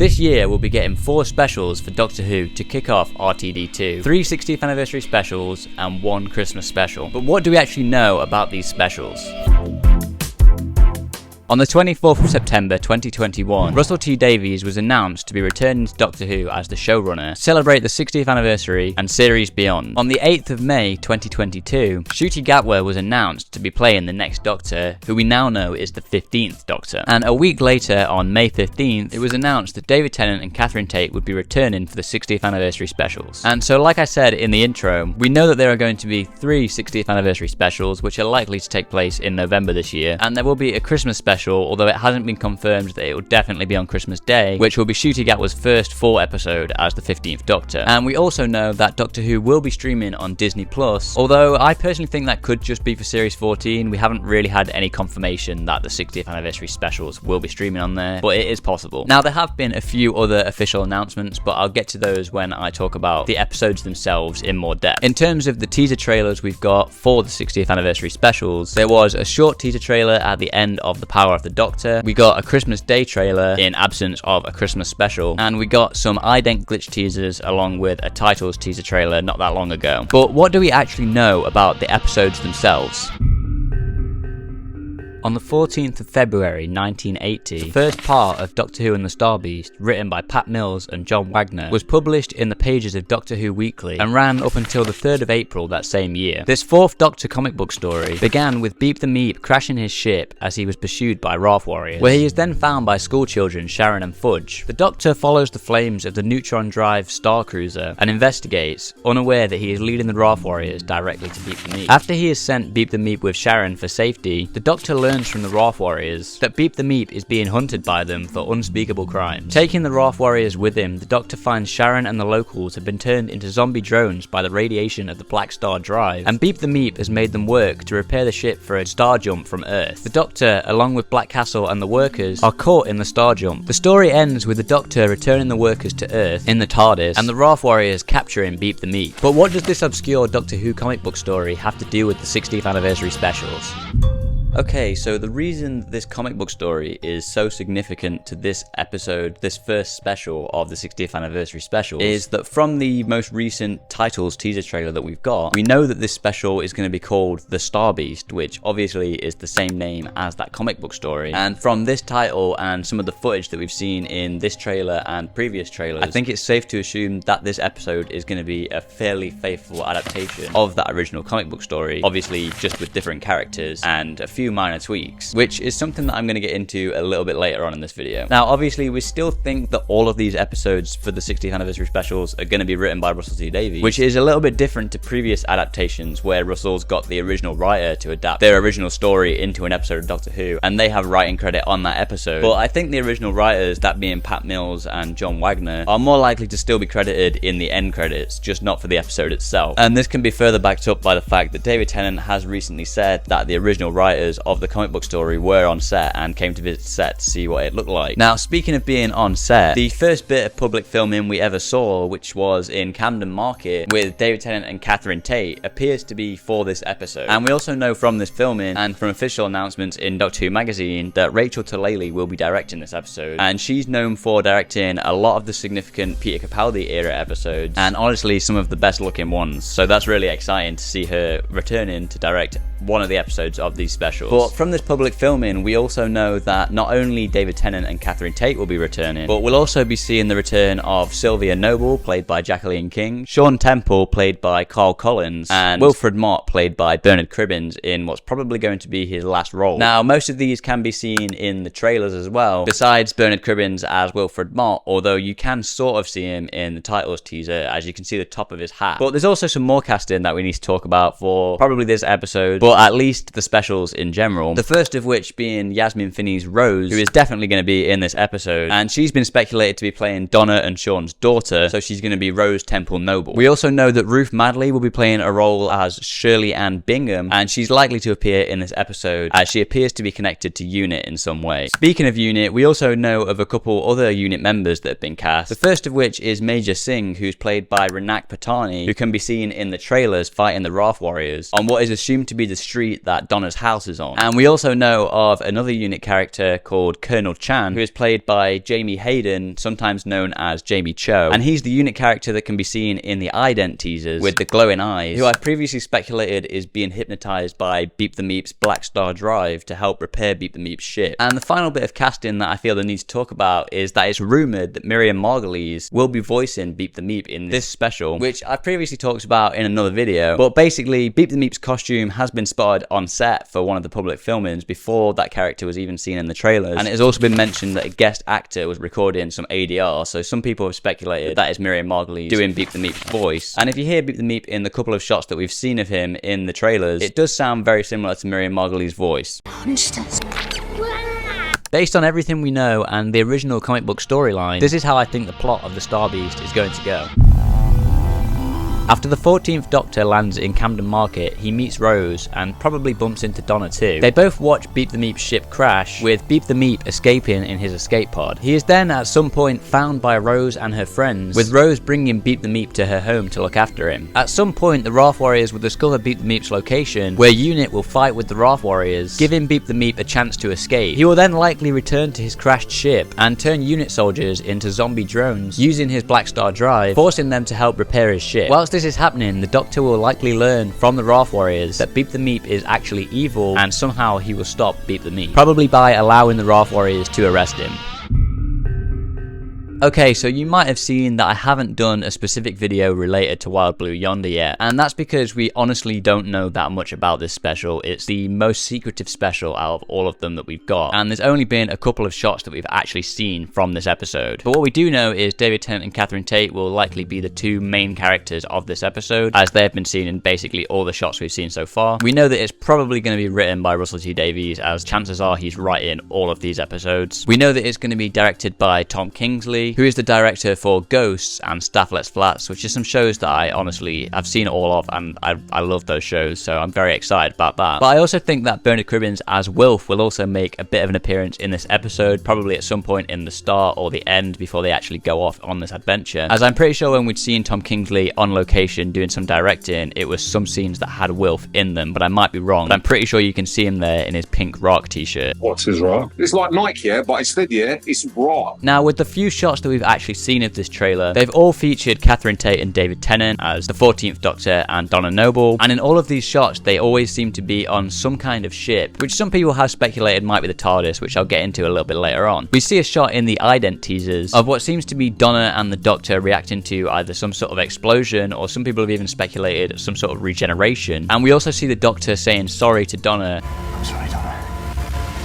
This year we'll be getting 4 specials for Doctor Who to kick off RTD2, 3 60th anniversary specials and 1 Christmas special. But what do we actually know about these specials? On the 24th of September 2021, Russell T Davies was announced to be returning to Doctor Who as the showrunner to celebrate the 60th anniversary and series beyond. On the 8th of May 2022, Ncuti Gatwa was announced to be playing the next Doctor, who we now know is the 15th Doctor. And a week later, on May 15th, it was announced that David Tennant and Catherine Tate would be returning for the 60th anniversary specials. And so, like I said in the intro, we know that there are going to be 3 60th anniversary specials, which are likely to take place in November this year, and there will be a Christmas special, although it hasn't been confirmed that it will definitely be on Christmas Day, which will be Ncuti Gatwa's first full episode as the 15th Doctor. And we also know that Doctor Who will be streaming on Disney+, although I personally think that could just be for Series 14. We haven't really had any confirmation that the 60th anniversary specials will be streaming on there, but it is possible. Now, there have been a few other official announcements, but I'll get to those when I talk about the episodes themselves in more depth. In terms of the teaser trailers we've got for the 60th anniversary specials, there was a short teaser trailer at the end of The Power of the Doctor, we got a Christmas Day trailer in absence of a Christmas special, and we got some ident glitch teasers along with a titles teaser trailer not that long ago. But what do we actually know about the episodes themselves? On the 14th of February 1980, the first part of Doctor Who and the Star Beast, written by Pat Mills and John Wagner, was published in the pages of Doctor Who Weekly and ran up until the 3rd of April that same year. This 4th Doctor comic book story began with Beep the Meep crashing his ship as he was pursued by Wrath Warriors, where he is then found by schoolchildren Sharon and Fudge. The Doctor follows the flames of the Neutron Drive Star Cruiser and investigates, unaware that he is leading the Wrath Warriors directly to Beep the Meep. After he has sent Beep the Meep with Sharon for safety, the Doctor learns from the Wrath Warriors that Beep the Meep is being hunted by them for unspeakable crimes. Taking the Wrath Warriors with him, the Doctor finds Sharon and the locals have been turned into zombie drones by the radiation of the Black Star Drive, and Beep the Meep has made them work to repair the ship for a star jump from Earth. The Doctor, along with Black Castle and the workers, are caught in the star jump. The story ends with the Doctor returning the workers to Earth in the TARDIS, and the Wrath Warriors capturing Beep the Meep. But what does this obscure Doctor Who comic book story have to do with the 60th anniversary specials? Okay, so the reason this comic book story is so significant to this episode, this first special of the 60th anniversary specials, is that from the most recent titles teaser trailer that we've got, we know that this special is going to be called The Star Beast, which obviously is the same name as that comic book story. And from this title and some of the footage that we've seen in this trailer and previous trailers, I think it's safe to assume that this episode is going to be a fairly faithful adaptation of that original comic book story, obviously just with different characters and a few minor tweaks, which is something that I'm going to get into a little bit later on in this video. Now, obviously, we still think that all of these episodes for the 60th anniversary specials are going to be written by Russell T Davies, which is a little bit different to previous adaptations where Russell's got the original writer to adapt their original story into an episode of Doctor Who, and they have writing credit on that episode. But I think the original writers, that being Pat Mills and John Wagner, are more likely to still be credited in the end credits, just not for the episode itself. And this can be further backed up by the fact that David Tennant has recently said that the original writers of the comic book story were on set and came to visit set to see what it looked like. Now, speaking of being on set, the first bit of public filming we ever saw, which was in Camden Market with David Tennant and Catherine Tate, appears to be for this episode. And we also know from this filming and from official announcements in Doctor Who magazine that Rachel Talalay will be directing this episode, and she's known for directing a lot of the significant Peter Capaldi era episodes, and honestly some of the best looking ones, so that's really exciting to see her returning to direct one of the episodes of these specials. But from this public filming, we also know that not only David Tennant and Catherine Tate will be returning, but we'll also be seeing the return of Sylvia Noble, played by Jacqueline King, Sean Temple, played by Carl Collins, and Wilfred Mott, played by Bernard Cribbins, in what's probably going to be his last role. Now, most of these can be seen in the trailers as well, besides Bernard Cribbins as Wilfred Mott, although you can sort of see him in the titles teaser, as you can see the top of his hat. But there's also some more casting that we need to talk about for probably this episode, but at least the specials in general. The first of which being Yasmin Finney's Rose, who is definitely going to be in this episode, and she's been speculated to be playing Donna and Sean's daughter, so she's going to be Rose Temple Noble. We also know that Ruth Madley will be playing a role as Shirley Ann Bingham, and she's likely to appear in this episode as she appears to be connected to UNIT in some way. Speaking of UNIT, we also know of a couple other UNIT members that have been cast, the first of which is Major Singh, who's played by Renak Patani, who can be seen in the trailers fighting the Wrath Warriors on what is assumed to be the street that Donna's house is was on. And we also know of another unit character called Colonel Chan, who is played by Jamie Hayden, sometimes known as Jamie Cho, and he's the unit character that can be seen in the ident teasers with the glowing eyes, who I previously speculated is being hypnotized by Beep the Meep's Black Star Drive to help repair Beep the Meep's ship. And the final bit of casting that I feel the need to talk about is that it's rumored that Miriam Margolyes will be voicing Beep the Meep in this special, which I've previously talked about in another video. But basically, Beep the Meep's costume has been spotted on set for one of the public filmings before that character was even seen in the trailers, and it has also been mentioned that a guest actor was recording some ADR, so some people have speculated that is Miriam Margolyes doing Beep the Meep's voice. And if you hear Beep the Meep in the couple of shots that we've seen of him in the trailers, it does sound very similar to Miriam Margolyes' voice. Based on everything we know and the original comic book storyline, this is how I think the plot of the Star Beast is going to go. After the 14th Doctor lands in Camden Market, he meets Rose and probably bumps into Donna too. They both watch Beep the Meep's ship crash, with Beep the Meep escaping in his escape pod. He is then at some point found by Rose and her friends, with Rose bringing Beep the Meep to her home to look after him. At some point, the Wrath Warriors will discover Beep the Meep's location, where Unit will fight with the Wrath Warriors, giving Beep the Meep a chance to escape. He will then likely return to his crashed ship and turn Unit soldiers into zombie drones, using his Black Star Drive, forcing them to help repair his ship. Whilst this is happening, the Doctor will likely learn from the Wrath Warriors that Beep the Meep is actually evil, and somehow he will stop Beep the Meep, probably by allowing the Wrath Warriors to arrest him. Okay, so you might have seen that I haven't done a specific video related to Wild Blue Yonder yet, and that's because we honestly don't know that much about this special. It's the most secretive special out of all of them that we've got, and there's only been a couple of shots that we've actually seen from this episode. But what we do know is David Tennant and Catherine Tate will likely be the two main characters of this episode, as they have been seen in basically all the shots we've seen so far. We know that it's probably going to be written by Russell T Davies, as chances are he's writing all of these episodes. We know that it's going to be directed by Tom Kingsley, who is the director for Ghosts and Staff Lets Flats, which is some shows that I honestly have seen all of, and I love those shows, so I'm very excited about that. But I also think that Bernard Cribbins as Wilf will also make a bit of an appearance in this episode, probably at some point in the start or the end before they actually go off on this adventure, as I'm pretty sure when we'd seen Tom Kingsley on location doing some directing, it was some scenes that had Wilf in them, but I might be wrong. But I'm pretty sure you can see him there in his pink rock t-shirt. What's his rock? It's like Nike, yeah, but instead, yeah, it's rock. Now, with the few shots that we've actually seen of this trailer, they've all featured Catherine Tate and David Tennant as the 14th Doctor and Donna Noble, and in all of these shots they always seem to be on some kind of ship, which some people have speculated might be the TARDIS, which I'll get into a little bit later on. We see a shot in the ident teasers of what seems to be Donna and the Doctor reacting to either some sort of explosion, or some people have even speculated some sort of regeneration, and we also see the Doctor saying sorry to Donna. I'm sorry, Donna.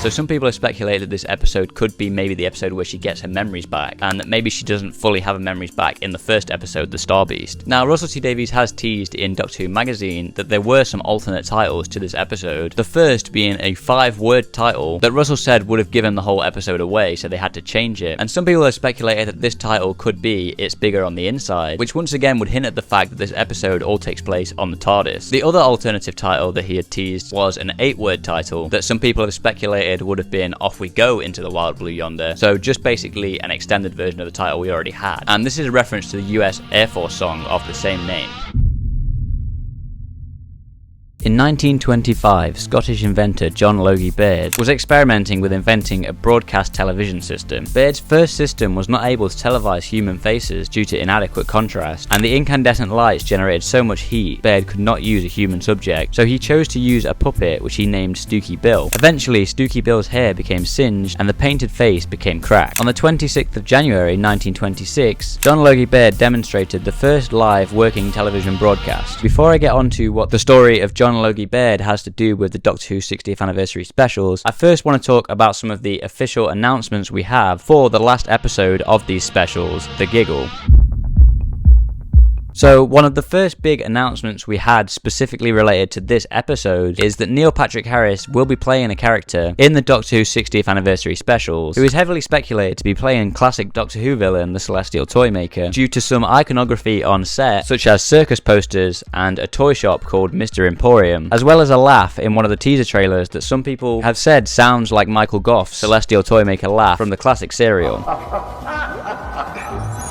So some people have speculated that this episode could be maybe the episode where she gets her memories back, and that maybe she doesn't fully have her memories back in the first episode, The Star Beast. Now, Russell T Davies has teased in Doctor Who magazine that there were some alternate titles to this episode, the first being a 5-word title that Russell said would have given the whole episode away, so they had to change it. And some people have speculated that this title could be It's Bigger on the Inside, which once again would hint at the fact that this episode all takes place on the TARDIS. The other alternative title that he had teased was an 8-word title that some people have speculated would have been Off We Go into the Wild Blue Yonder, so just basically an extended version of the title we already had. And this is a reference to the US Air Force song of the same name. In 1925, Scottish inventor John Logie Baird was experimenting with inventing a broadcast television system. Baird's first system was not able to televise human faces due to inadequate contrast, and the incandescent lights generated so much heat Baird could not use a human subject, so he chose to use a puppet which he named Stooky Bill. Eventually, Stooky Bill's hair became singed and the painted face became cracked. On the 26th of January 1926, John Logie Baird demonstrated the first live working television broadcast. Before I get on to what the story of John Logie Baird has to do with the Doctor Who 60th anniversary specials, I first want to talk about some of the official announcements we have for the last episode of these specials, the Giggle. So one of the first big announcements we had specifically related to this episode is that Neil Patrick Harris will be playing a character in the Doctor Who 60th anniversary specials, who is heavily speculated to be playing classic Doctor Who villain the Celestial Toymaker, due to some iconography on set, such as circus posters and a toy shop called Mr. Emporium, as well as a laugh in one of the teaser trailers that some people have said sounds like Michael Gough's Celestial Toymaker laugh from the classic serial.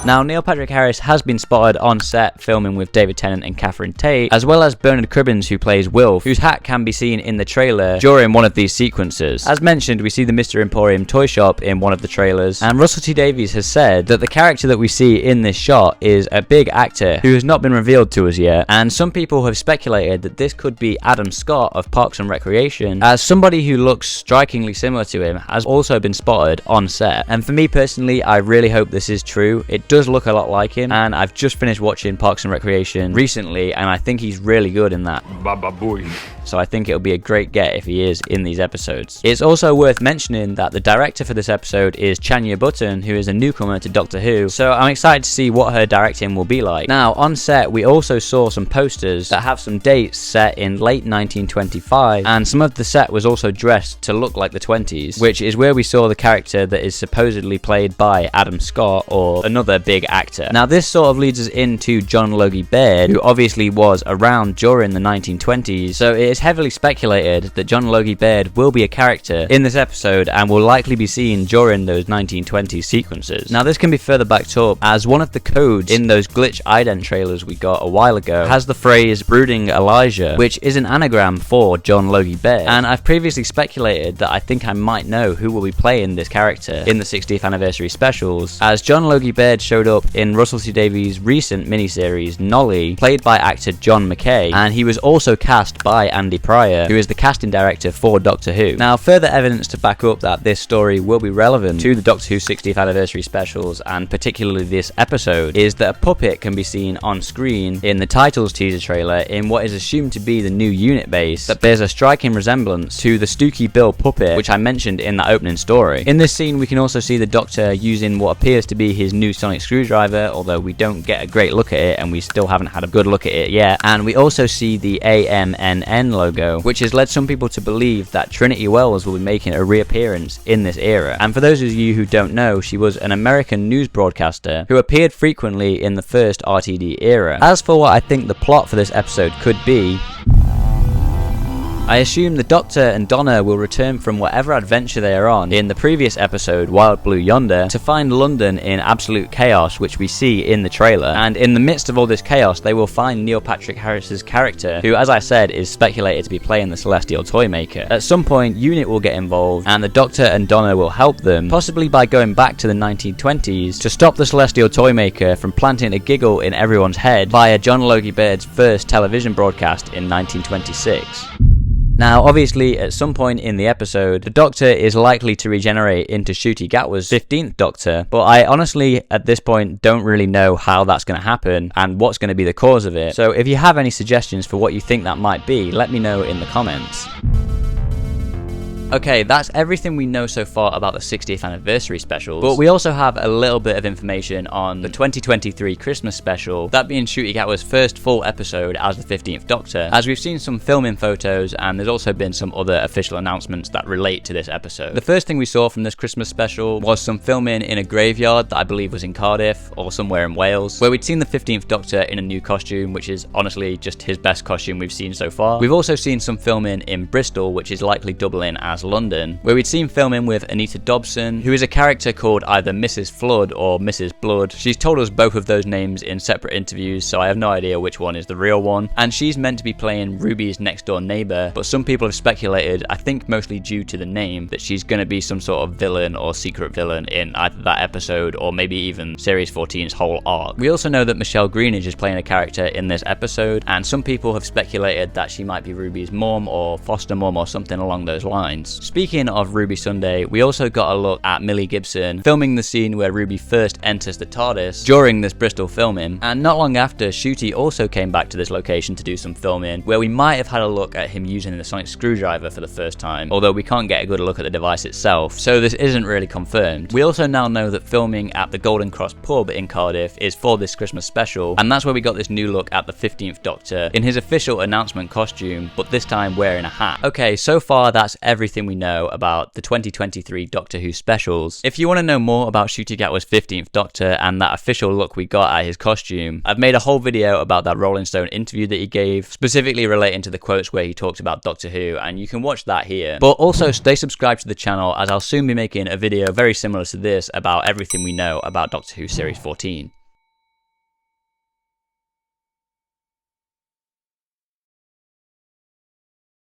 Now, Neil Patrick Harris has been spotted on set filming with David Tennant and Catherine Tate, as well as Bernard Cribbins, who plays Wilf, whose hat can be seen in the trailer during one of these sequences. As mentioned, we see the Mr. Emporium toy shop in one of the trailers, and Russell T Davies has said that the character that we see in this shot is a big actor who has not been revealed to us yet, and some people have speculated that this could be Adam Scott of Parks and Recreation, as somebody who looks strikingly similar to him has also been spotted on set. And for me personally, I really hope this is true. It does look a lot like him, and I've just finished watching Parks and Recreation recently, and I think he's really good in that. Baba boy. So I think it'll be a great get if he is in these episodes. It's also worth mentioning that the director for this episode is Chanya Button, who is a newcomer to Doctor Who, so I'm excited to see what her directing will be like. Now, on set, we also saw some posters that have some dates set in late 1925, and some of the set was also dressed to look like the 20s, which is where we saw the character that is supposedly played by Adam Scott, or another big actor. Now, this sort of leads us into John Logie Baird, who obviously was around during the 1920s, so it is heavily speculated that John Logie Baird will be a character in this episode and will likely be seen during those 1920s sequences. Now, this can be further backed up, as one of the codes in those glitch ident trailers we got a while ago has the phrase brooding Elijah, which is an anagram for John Logie Baird, and I've previously speculated that I think I might know who will be playing this character in the 60th anniversary specials, as John Logie Baird showed up in Russell T Davies' recent miniseries Nolly, played by actor John McKay, and he was also cast by Andy Pryor, who is the casting director for Doctor Who. Now, further evidence to back up that this story will be relevant to the Doctor Who 60th anniversary specials, and particularly this episode, is that a puppet can be seen on screen in the titles teaser trailer in what is assumed to be the new unit base that bears a striking resemblance to the Stooky Bill puppet, which I mentioned in that opening story. In this scene, we can also see the Doctor using what appears to be his new sonic screwdriver, although we don't get a great look at it, and we still haven't had a good look at it yet. And we also see the AMNN logo, which has led some people to believe that Trinity Wells will be making a reappearance in this era. And for those of you who don't know, she was an American news broadcaster who appeared frequently in the first RTD era. As for what I think the plot for this episode could be, I assume the Doctor and Donna will return from whatever adventure they are on in the previous episode, Wild Blue Yonder, to find London in absolute chaos, which we see in the trailer. And in the midst of all this chaos, they will find Neil Patrick Harris's character, who, as I said, is speculated to be playing the Celestial Toymaker. At some point, Unit will get involved, and the Doctor and Donna will help them, possibly by going back to the 1920s to stop the Celestial Toymaker from planting a giggle in everyone's head via John Logie Baird's first television broadcast in 1926. Now, obviously, at some point in the episode, the Doctor is likely to regenerate into Ncuti Gatwa's 15th Doctor, but I honestly, at this point, don't really know how that's going to happen and what's going to be the cause of it. So if you have any suggestions for what you think that might be, let me know in the comments. Okay, that's everything we know so far about the 60th anniversary specials, but we also have a little bit of information on the 2023 Christmas special, that being Ncuti Gatwa's first full episode as the 15th Doctor, as we've seen some filming photos and there's also been some other official announcements that relate to this episode. The first thing we saw from this Christmas special was some filming in a graveyard that I believe was in Cardiff or somewhere in Wales, where we'd seen the 15th Doctor in a new costume, which is honestly just his best costume we've seen so far. We've also seen some filming in Bristol, which is likely doubling as London, where we'd seen filming with Anita Dobson, who is a character called either Mrs. Flood or Mrs. Blood. She's told us both of those names in separate interviews, so I have no idea which one is the real one. And she's meant to be playing Ruby's next door neighbour, but some people have speculated, I think mostly due to the name, that she's going to be some sort of villain or secret villain in either that episode or maybe even Series 14's whole arc. We also know that Michelle Greenidge is playing a character in this episode, and some people have speculated that she might be Ruby's mum or foster mum or something along those lines. Speaking of Ruby Sunday, we also got a look at Millie Gibson filming the scene where Ruby first enters the TARDIS during this Bristol filming, and not long after, Ncuti also came back to this location to do some filming, where we might have had a look at him using the sonic screwdriver for the first time, although we can't get a good look at the device itself, so this isn't really confirmed. We also now know that filming at the Golden Cross pub in Cardiff is for this Christmas special, and that's where we got this new look at the 15th Doctor in his official announcement costume, but this time wearing a hat. Okay, so far that's everything everything we know about the 2023 Doctor Who specials. If you want to know more about Ncuti Gatwa's 15th Doctor and that official look we got at his costume, I've made a whole video about that Rolling Stone interview that he gave, specifically relating to the quotes where he talks about Doctor Who, and you can watch that here. But also stay subscribed to the channel, as I'll soon be making a video very similar to this about everything we know about Doctor Who Series 14.